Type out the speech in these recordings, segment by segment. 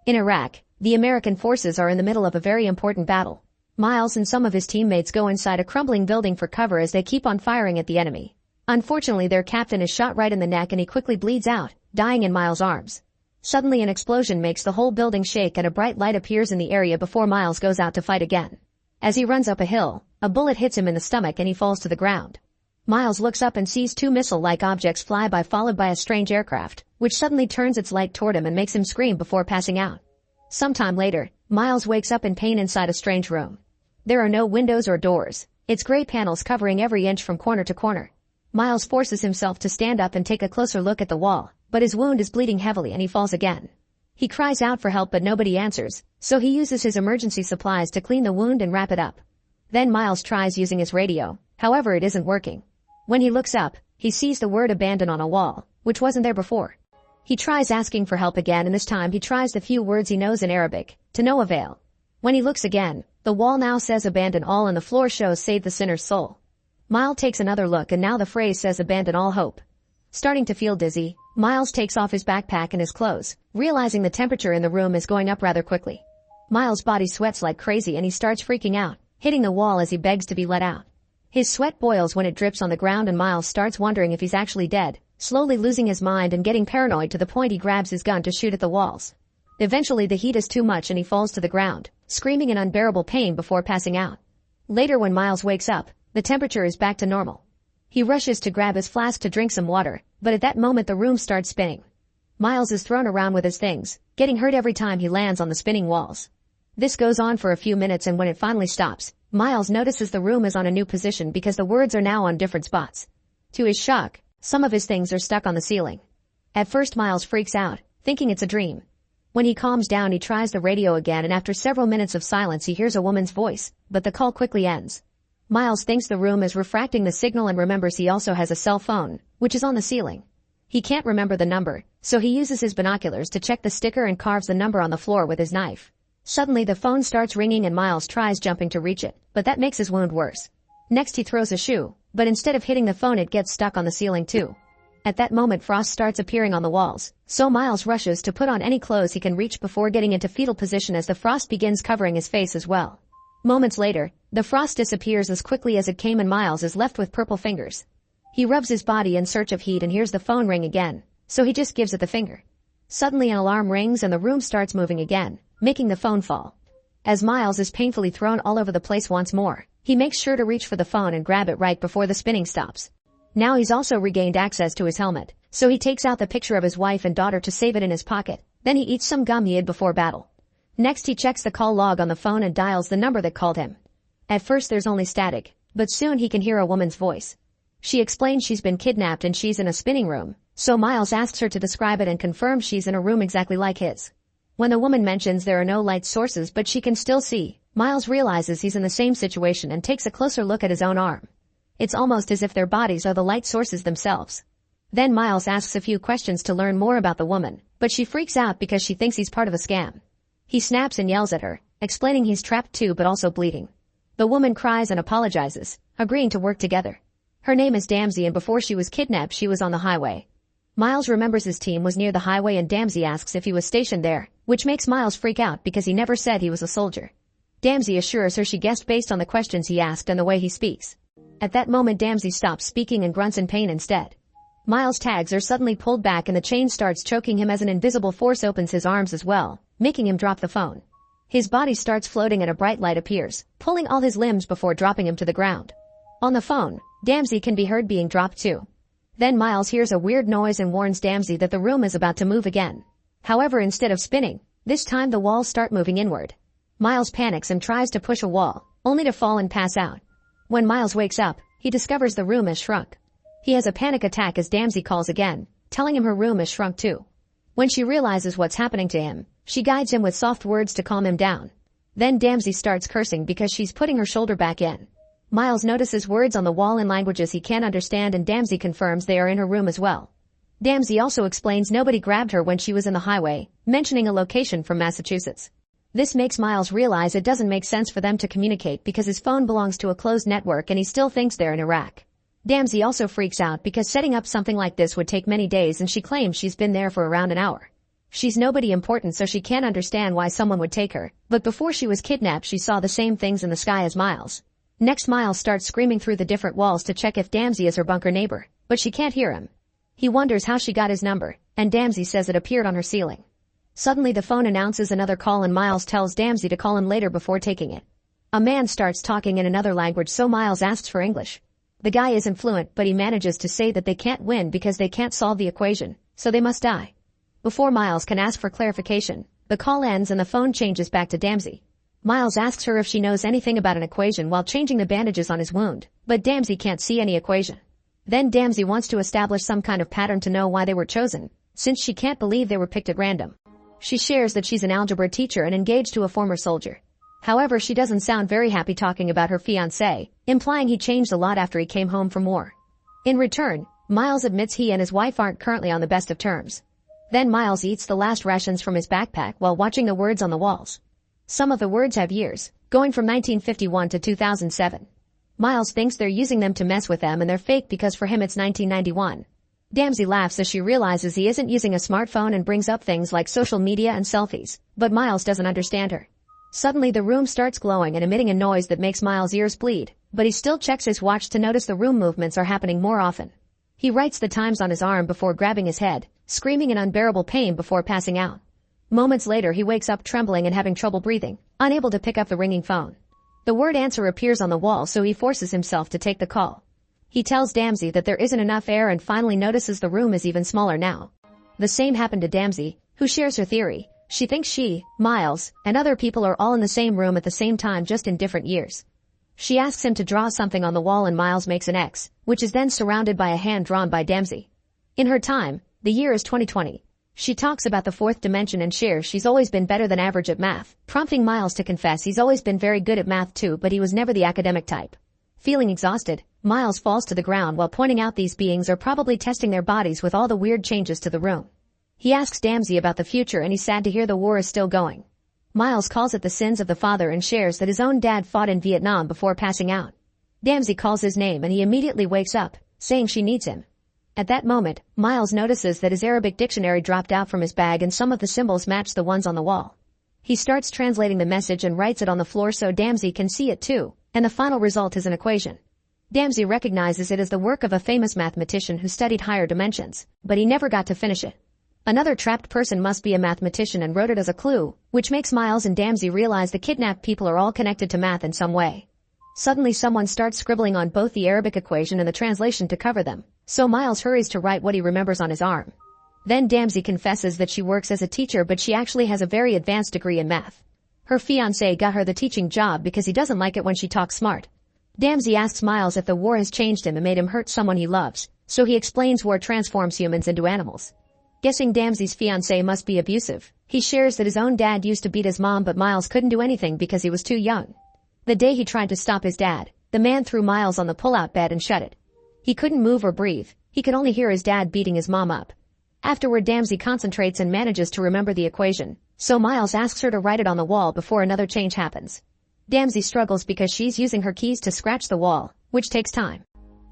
In Iraq, the American forces are in the middle of a very important battle. Miles and some of his teammates go inside a crumbling building for cover as they keep on firing at the enemy. Unfortunately, their captain is shot right in the neck and he quickly bleeds out, dying in Miles' arms. Suddenly an explosion makes the whole building shake and a bright light appears in the area before Miles goes out to fight again. As he runs up a hill, a bullet hits him in the stomach and he falls to the ground. Miles looks up and sees two missile-like objects fly by, followed by a strange aircraft, which suddenly turns its light toward him and makes him scream before passing out. Sometime later, Miles wakes up in pain inside a strange room. There are no windows or doors. It's gray panels covering every inch from corner to corner. Miles forces himself to stand up and take a closer look at the wall, but his wound is bleeding heavily and he falls again. He cries out for help but nobody answers, so he uses his emergency supplies to clean the wound and wrap it up. Then Miles tries using his radio, however it isn't working. When he looks up, he sees the word abandon on a wall, which wasn't there before. He tries asking for help again and this time he tries the few words he knows in Arabic, to no avail. When he looks again, the wall now says abandon all and the floor shows save the sinner's soul. Miles takes another look and now the phrase says abandon all hope. Starting to feel dizzy, Miles takes off his backpack and his clothes, realizing the temperature in the room is going up rather quickly. Miles' body sweats like crazy and he starts freaking out, hitting the wall as he begs to be let out. His sweat boils when it drips on the ground and Miles starts wondering if he's actually dead, slowly losing his mind and getting paranoid to the point he grabs his gun to shoot at the walls. Eventually the heat is too much and he falls to the ground, screaming in unbearable pain before passing out. Later when Miles wakes up, the temperature is back to normal. He rushes to grab his flask to drink some water, but at that moment the room starts spinning. Miles is thrown around with his things, getting hurt every time he lands on the spinning walls. This goes on for a few minutes and when it finally stops, Miles notices the room is on a new position because the words are now on different spots. To his shock, some of his things are stuck on the ceiling. At first Miles freaks out, thinking it's a dream. When he calms down he tries the radio again and after several minutes of silence he hears a woman's voice, but the call quickly ends. Miles thinks the room is refracting the signal and remembers he also has a cell phone, which is on the ceiling. He can't remember the number, so he uses his binoculars to check the sticker and carves the number on the floor with his knife. Suddenly the phone starts ringing and Miles tries jumping to reach it, but that makes his wound worse. Next he throws a shoe, but instead of hitting the phone it gets stuck on the ceiling too. At that moment frost starts appearing on the walls, so Miles rushes to put on any clothes he can reach before getting into fetal position as the frost begins covering his face as well. Moments later, the frost disappears as quickly as it came and Miles is left with purple fingers. He rubs his body in search of heat and hears the phone ring again, so he just gives it the finger. Suddenly an alarm rings and the room starts moving again, making the phone fall. As Miles is painfully thrown all over the place once more, he makes sure to reach for the phone and grab it right before the spinning stops. Now he's also regained access to his helmet, so he takes out the picture of his wife and daughter to save it in his pocket, then he eats some gum he hid before battle. Next he checks the call log on the phone and dials the number that called him. At first there's only static, but soon he can hear a woman's voice. She explains she's been kidnapped and she's in a spinning room, so Miles asks her to describe it and confirms she's in a room exactly like his. When the woman mentions there are no light sources but she can still see, Miles realizes he's in the same situation and takes a closer look at his own arm. It's almost as if their bodies are the light sources themselves. Then Miles asks a few questions to learn more about the woman, but she freaks out because she thinks he's part of a scam. He snaps and yells at her, explaining he's trapped too but also bleeding. The woman cries and apologizes, agreeing to work together. Her name is Damsey and before she was kidnapped she was on the highway. Miles remembers his team was near the highway and Damsey asks if he was stationed there, which makes Miles freak out because he never said he was a soldier. Damsey assures her she guessed based on the questions he asked and the way he speaks. At that moment Damsey stops speaking and grunts in pain instead. Miles' tags are suddenly pulled back and the chain starts choking him as an invisible force opens his arms as well, making him drop the phone. His body starts floating and a bright light appears, pulling all his limbs before dropping him to the ground. On the phone, Damsey can be heard being dropped too. Then Miles hears a weird noise and warns Damsey that the room is about to move again. However, instead of spinning, this time the walls start moving inward. Miles panics and tries to push a wall, only to fall and pass out. When Miles wakes up, he discovers the room has shrunk. He has a panic attack as Damsey calls again, telling him her room has shrunk too. When she realizes what's happening to him, she guides him with soft words to calm him down. Then Damsey starts cursing because she's putting her shoulder back in. Miles notices words on the wall in languages he can't understand and Damsey confirms they are in her room as well. Damsey also explains nobody grabbed her when she was in the highway, mentioning a location from Massachusetts. This makes Miles realize it doesn't make sense for them to communicate because his phone belongs to a closed network and he still thinks they're in Iraq. Damsey also freaks out because setting up something like this would take many days and she claims she's been there for around an hour. She's nobody important, so she can't understand why someone would take her, but before she was kidnapped she saw the same things in the sky as Miles. Next, Miles starts screaming through the different walls to check if Damsey is her bunker neighbor, but she can't hear him. He wonders how she got his number, and Damsey says it appeared on her ceiling. Suddenly the phone announces another call and Miles tells Damsey to call him later before taking it. A man starts talking in another language, so Miles asks for English. The guy isn't fluent, but he manages to say that they can't win because they can't solve the equation, so they must die. Before Miles can ask for clarification, the call ends and the phone changes back to Damsey. Miles asks her if she knows anything about an equation while changing the bandages on his wound, but Damsey can't see any equation. Then Damsey wants to establish some kind of pattern to know why they were chosen, since she can't believe they were picked at random. She shares that she's an algebra teacher and engaged to a former soldier. However, she doesn't sound very happy talking about her fiancé, implying he changed a lot after he came home from war. In return, Miles admits he and his wife aren't currently on the best of terms. Then Miles eats the last rations from his backpack while watching the words on the walls. Some of the words have years, going from 1951 to 2007. Miles thinks they're using them to mess with them and they're fake because for him it's 1991. Damsey laughs as she realizes he isn't using a smartphone and brings up things like social media and selfies, but Miles doesn't understand her. Suddenly the room starts glowing and emitting a noise that makes Miles' ears bleed, but he still checks his watch to notice the room movements are happening more often. He writes the times on his arm before grabbing his head, screaming in unbearable pain before passing out. Moments later he wakes up trembling and having trouble breathing, unable to pick up the ringing phone. The word answer appears on the wall, so he forces himself to take the call. He tells Damsey that there isn't enough air and finally notices the room is even smaller now. The same happened to Damsey, who shares her theory. She thinks she, Miles, and other people are all in the same room at the same time, just in different years. She asks him to draw something on the wall and Miles makes an X, which is then surrounded by a hand drawn by Damsey. In her time, the year is 2020. She talks about the fourth dimension and shares she's always been better than average at math, prompting Miles to confess he's always been very good at math too, but he was never the academic type. Feeling exhausted, Miles falls to the ground while pointing out these beings are probably testing their bodies with all the weird changes to the room. He asks Damsey about the future and he's sad to hear the war is still going. Miles calls it the sins of the father and shares that his own dad fought in Vietnam before passing out. Damsey calls his name and he immediately wakes up, saying she needs him. At that moment, Miles notices that his Arabic dictionary dropped out from his bag and some of the symbols match the ones on the wall. He starts translating the message and writes it on the floor so Damsey can see it too, and the final result is an equation. Damsey recognizes it as the work of a famous mathematician who studied higher dimensions, but he never got to finish it. Another trapped person must be a mathematician and wrote it as a clue, which makes Miles and Damsey realize the kidnapped people are all connected to math in some way. Suddenly someone starts scribbling on both the Arabic equation and the translation to cover them, so Miles hurries to write what he remembers on his arm. Then Damsey confesses that she works as a teacher, but she actually has a very advanced degree in math. Her fiancé got her the teaching job because he doesn't like it when she talks smart. Damsey asks Miles if the war has changed him and made him hurt someone he loves, so he explains war transforms humans into animals. Guessing Damsey's fiancé must be abusive, he shares that his own dad used to beat his mom, but Miles couldn't do anything because he was too young. The day he tried to stop his dad, the man threw Miles on the pull-out bed and shut it. He couldn't move or breathe, he could only hear his dad beating his mom up. Afterward Damsey concentrates and manages to remember the equation, so Miles asks her to write it on the wall before another change happens. Damsey struggles because she's using her keys to scratch the wall, which takes time.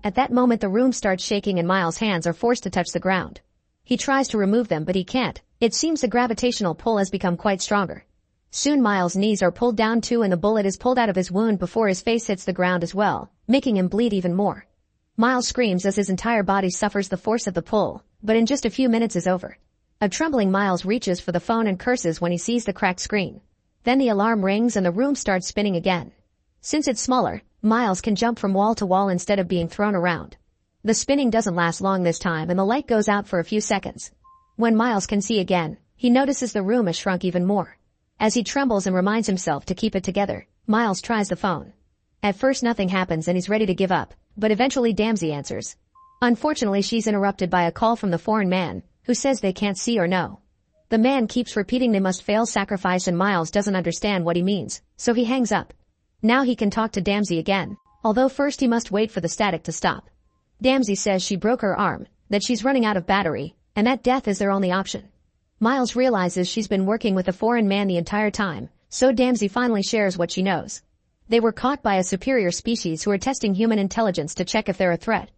At that moment the room starts shaking and Miles' hands are forced to touch the ground. He tries to remove them but he can't. It seems the gravitational pull has become quite stronger. Soon Miles' knees are pulled down too and the bullet is pulled out of his wound before his face hits the ground as well, making him bleed even more. Miles screams as his entire body suffers the force of the pull, but in just a few minutes is over. A trembling Miles reaches for the phone and curses when he sees the cracked screen. Then the alarm rings and the room starts spinning again. Since it's smaller, Miles can jump from wall to wall instead of being thrown around. The spinning doesn't last long this time and the light goes out for a few seconds. When Miles can see again, he notices the room has shrunk even more. As he trembles and reminds himself to keep it together, Miles tries the phone. At first nothing happens and he's ready to give up, but eventually Damsey answers. Unfortunately she's interrupted by a call from the foreign man, who says they can't see or know. The man keeps repeating they must fail sacrifice and Miles doesn't understand what he means, so he hangs up. Now he can talk to Damsey again, although first he must wait for the static to stop. Damsey says she broke her arm, that she's running out of battery, and that death is their only option. Miles realizes she's been working with a foreign man the entire time, so Damsey finally shares what she knows. They were caught by a superior species who are testing human intelligence to check if they're a threat.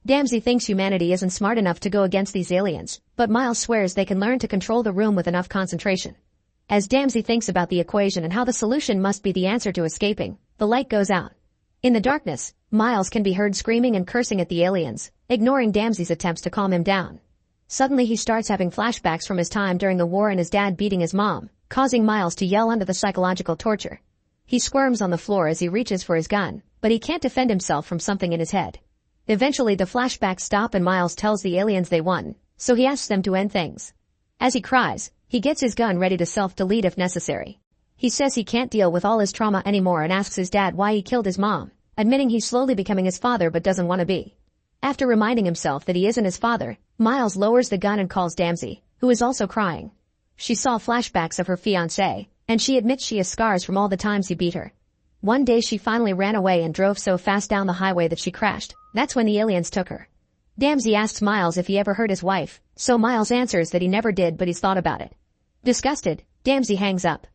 Damsey thinks humanity isn't smart enough to go against these aliens, but Miles swears they can learn to control the room with enough concentration. As Damsey thinks about the equation and how the solution must be the answer to escaping, the light goes out. In the darkness, Miles can be heard screaming and cursing at the aliens, ignoring Damsey's attempts to calm him down. Suddenly he starts having flashbacks from his time during the war and his dad beating his mom, causing Miles to yell under the psychological torture. He squirms on the floor as he reaches for his gun, but he can't defend himself from something in his head. Eventually the flashbacks stop and Miles tells the aliens they won, so he asks them to end things. As he cries, he gets his gun ready to self-delete if necessary. He says he can't deal with all his trauma anymore and asks his dad why he killed his mom, admitting he's slowly becoming his father but doesn't want to be. After reminding himself that he isn't his father, Miles lowers the gun and calls Damsey, who is also crying. She saw flashbacks of her fiancé, and she admits she has scars from all the times he beat her. One day she finally ran away and drove so fast down the highway that she crashed. That's when the aliens took her. Damsey asks Miles if he ever hurt his wife, so Miles answers that he never did but he's thought about it. Disgusted, Damsey hangs up.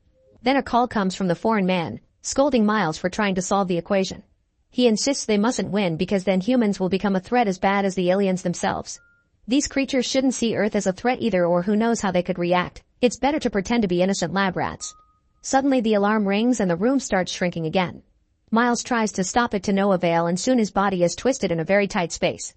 Then a call comes from the foreign man, scolding Miles for trying to solve the equation. He insists they mustn't win because then humans will become a threat as bad as the aliens themselves. These creatures shouldn't see Earth as a threat either, or who knows how they could react. It's better to pretend to be innocent lab rats. Suddenly the alarm rings and the room starts shrinking again. Miles tries to stop it to no avail and soon his body is twisted in a very tight space.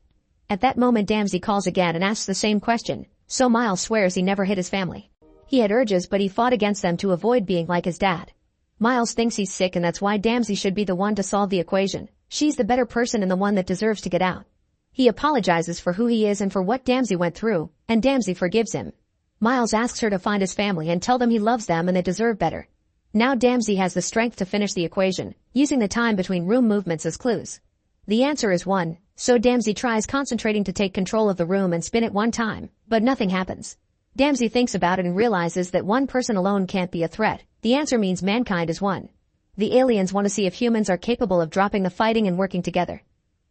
At that moment Damsey calls again and asks the same question, so Miles swears he never hit his family. He had urges but he fought against them to avoid being like his dad. Miles thinks he's sick and that's why Damsey should be the one to solve the equation. She's the better person and the one that deserves to get out. He apologizes for who he is and for what Damsey went through, and Damsey forgives him. Miles asks her to find his family and tell them he loves them and they deserve better. Now Damsey has the strength to finish the equation, using the time between room movements as clues. The answer is 1, so Damsey tries concentrating to take control of the room and spin it 1 time, but nothing happens. Damsey thinks about it and realizes that one person alone can't be a threat. The answer means mankind is 1. The aliens want to see if humans are capable of dropping the fighting and working together.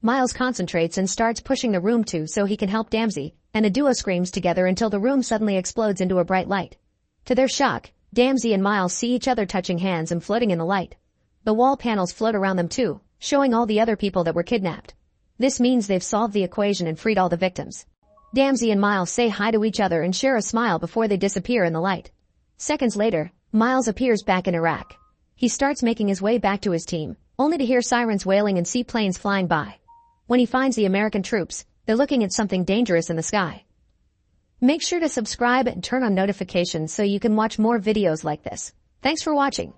Miles concentrates and starts pushing the room too so he can help Damsey, and a duo screams together until the room suddenly explodes into a bright light. To their shock, Damsey and Miles see each other touching hands and floating in the light. The wall panels float around them too, showing all the other people that were kidnapped. This means they've solved the equation and freed all the victims. Damsey and Miles say hi to each other and share a smile before they disappear in the light. Seconds later, Miles appears back in Iraq. He starts making his way back to his team, only to hear sirens wailing and see planes flying by. When he finds the American troops, they're looking at something dangerous in the sky. Make sure to subscribe and turn on notifications so you can watch more videos like this. Thanks for watching.